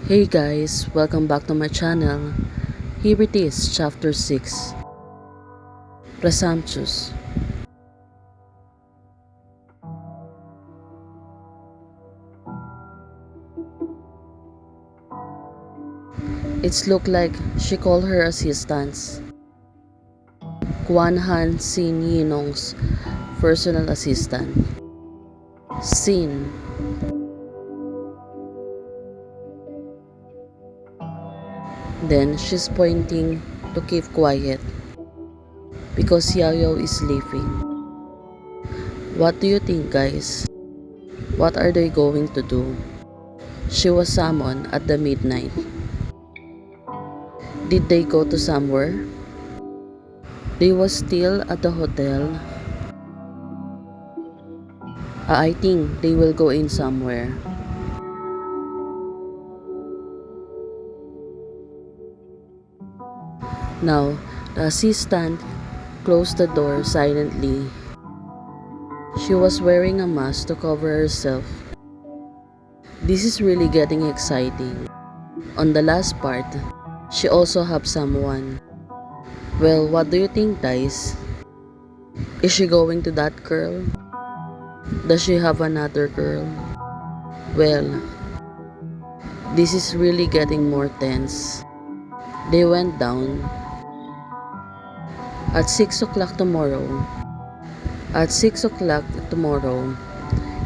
Hey guys, welcome back to my channel. Here it is, chapter 6. Presumptuous. It's looked like she called her assistants. Kwan Han Sin Yinong's personal assistant. Sin. Then she's pointing to keep quiet because Yao Yao is sleeping. What do you think, guys? What are they going to do? She was summoned at the midnight. Did they go to somewhere? They was still at the hotel. I think they will go in somewhere. Now, the assistant closed the door silently. She was wearing a mask to cover herself. This is really getting exciting. On the last part, she also have someone. Well, what do you think, guys? Is she going to that girl? Does she have another girl? Well, this is really getting more tense. They went down. At 6 o'clock tomorrow,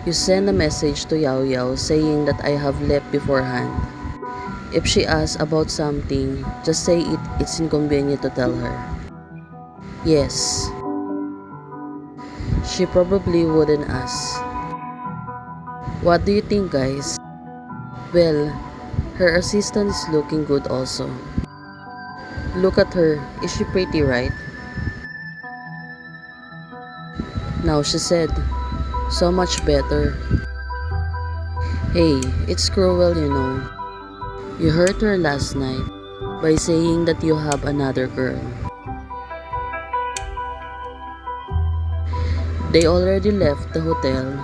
you send a message to Yao Yao saying that I have left beforehand. If she asks about something, just say it's inconvenient to tell her. Yes. She probably wouldn't ask. What do you think, guys? Well, her assistant is looking good also. Look at her. Is she pretty, right? Now she said, so much better. Hey, it's cruel, you know. You hurt her last night by saying that you have another girl. They already left the hotel.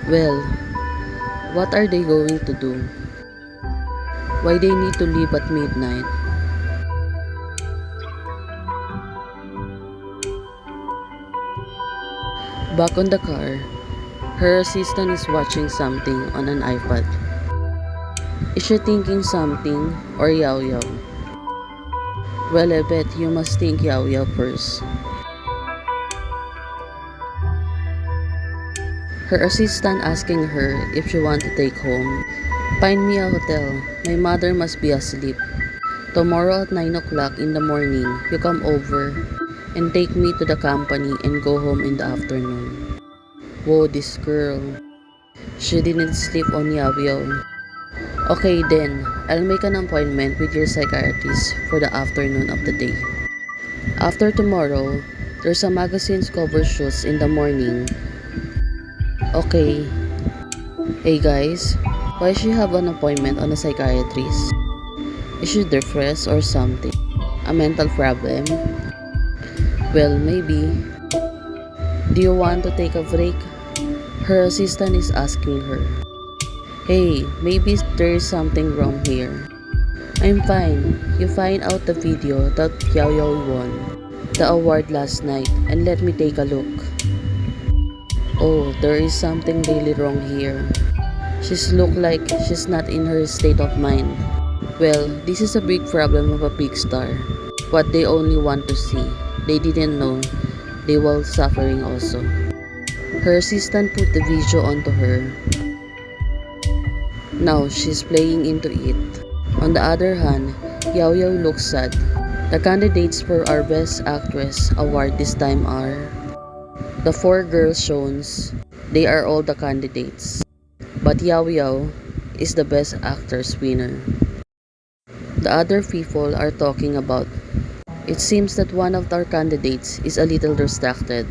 Well, what are they going to do? Why they need to leave at midnight? Back on the car, her assistant is watching something on an iPad. Is she thinking something or Yao Yao? Well, I bet you must think Yao Yao first. Her assistant asking her if she want to take home. Find me a hotel. My mother must be asleep. Tomorrow at 9 o'clock in the morning, you come over and take me to the company and go home in the afternoon. Whoa, this girl. She didn't sleep on Yao Yao. Okay then, I'll make an appointment with your psychiatrist for the afternoon of the day. After tomorrow, there's a magazine's cover shoots in the morning. Okay. Hey guys, why she have an appointment on a psychiatrist? Is she depressed or something? A mental problem? Well, maybe. Do you want to take a break? Her assistant is asking her. Hey, maybe there is something wrong here. I'm fine. You find out the video that Yao Yao won the award last night and let me take a look. Oh, there is something really wrong here. She's look like she's not in her state of mind. Well, this is a big problem of a big star. What they only want to see. They didn't know they were suffering also. Her assistant put the video onto her. Now she's playing into it. On the other hand, Yao Yao looks sad. The candidates for our Best Actress award this time are the 4 girls shown. They are all the candidates. But Yao Yao is the Best Actress winner. The other people are talking about. It seems that one of our candidates is a little distracted.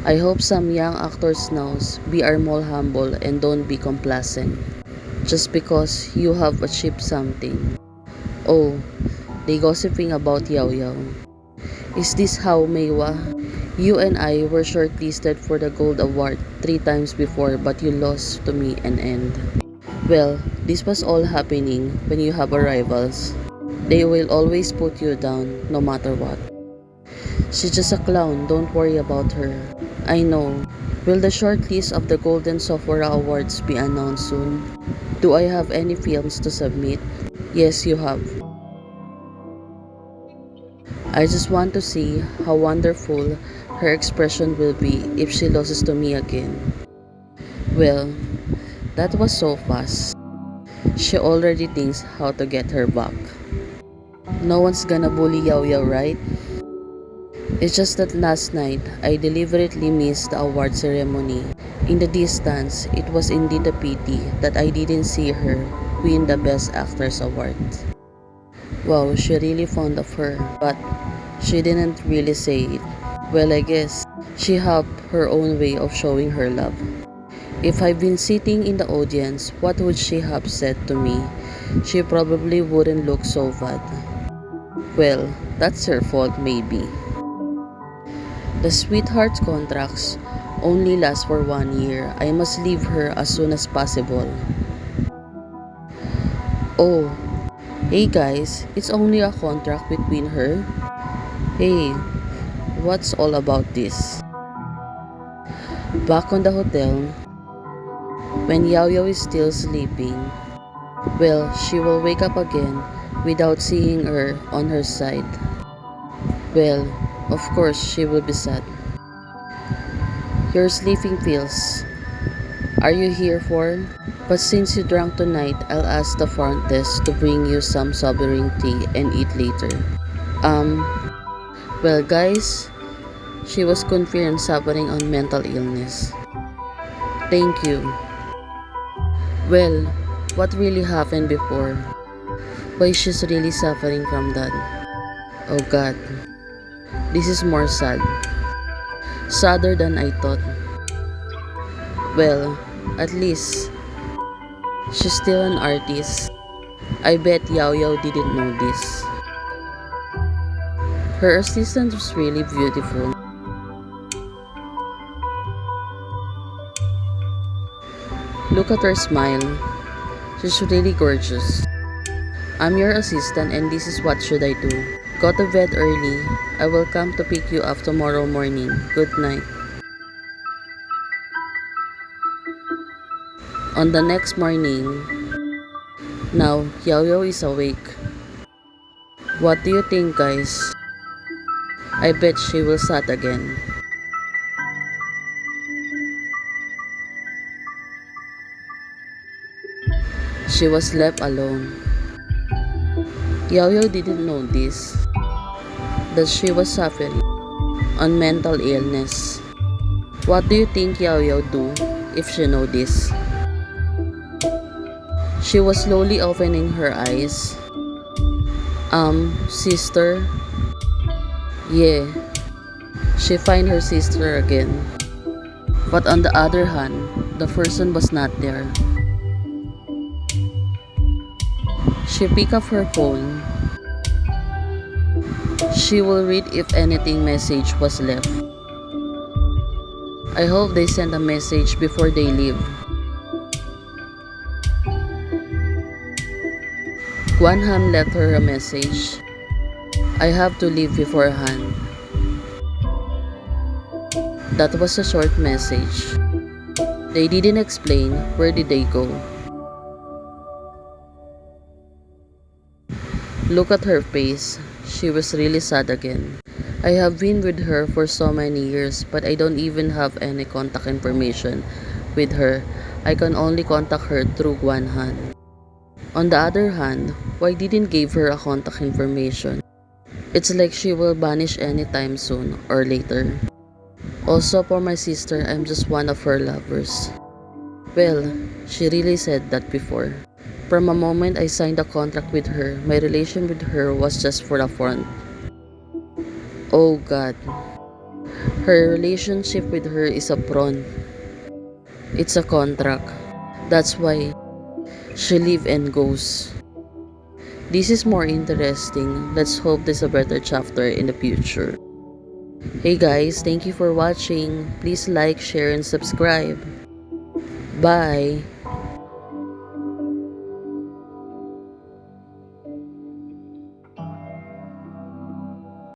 I hope some young actors knows be are more humble and don't be complacent. Just because you have achieved something. Oh, they gossiping about Yao Yao. Is this how Meiwa? You and I were shortlisted for the Gold Award 3 times before but you lost to me and end. Well, this was all happening when you have rivals. They will always put you down no matter what. She's just a clown, don't worry about her. I know. Will the short list of the Golden Software Awards be announced soon? Do I have any films to submit? Yes, you have. I just want to see how wonderful her expression will be if she loses to me again. Well, that was so fast. She already thinks how to get her back. No one's gonna bully Yao Yao, right? It's just that last night, I deliberately missed the award ceremony. In the distance, it was indeed a pity that I didn't see her win the Best Actress award. Wow, she really fond of her, but she didn't really say it. Well, I guess she had her own way of showing her love. If I've been sitting in the audience, what would she have said to me? She probably wouldn't look so bad. Well, that's her fault maybe. The sweetheart's contracts only last for 1 year. I must leave her as soon as possible. Oh, hey guys, it's only a contract between her. Hey, what's all about this? Back on the hotel, when Yao Yao is still sleeping, well, she will wake up again without seeing her on her side. Well, of course, she will be sad. Your sleeping pills. Are you here for? But since you drank tonight, I'll ask the front desk to bring you some sovereign tea and eat later. Well guys, she was confirmed suffering on mental illness. Thank you. Well, what really happened before? Why she's really suffering from that? Oh God, this is more sad. Sadder than I thought. Well, at least she's still an artist. I bet Yao Yao didn't know this. Her assistant was really beautiful. Look at her smile. She's really gorgeous. I'm your assistant and this is what should I do. Go to bed early. I will come to pick you up tomorrow morning. Good night. On the next morning, now Yao Yao is awake. What do you think guys? I bet she will sad again. She was left alone. Yao Yao didn't know this, that she was suffering on mental illness. What do you think Yao Yao do if she know this? She was slowly opening her eyes. Sister? Yeah, she find her sister again. But on the other hand, the person was not there. She pick up her phone. She will read if anything message was left. I hope they send a message before they leave. Guanham left her a message. I have to leave beforehand. That was a short message. They didn't explain where did they go. Look at her face. She was really sad again. I have been with her for so many years, but I don't even have any contact information with her. I can only contact her through Guanhan. On the other hand, why didn't give her a contact information? It's like she will vanish anytime soon or later. Also for my sister, I'm just one of her lovers. Well, she really said that before. From a moment I signed a contract with her, my relation with her was just for the front. Oh God. Her relationship with her is a front. It's a contract. That's why she leave and goes. This is more interesting. Let's hope there's a better chapter in the future. Hey guys, thank you for watching. Please like, share, and subscribe. Bye.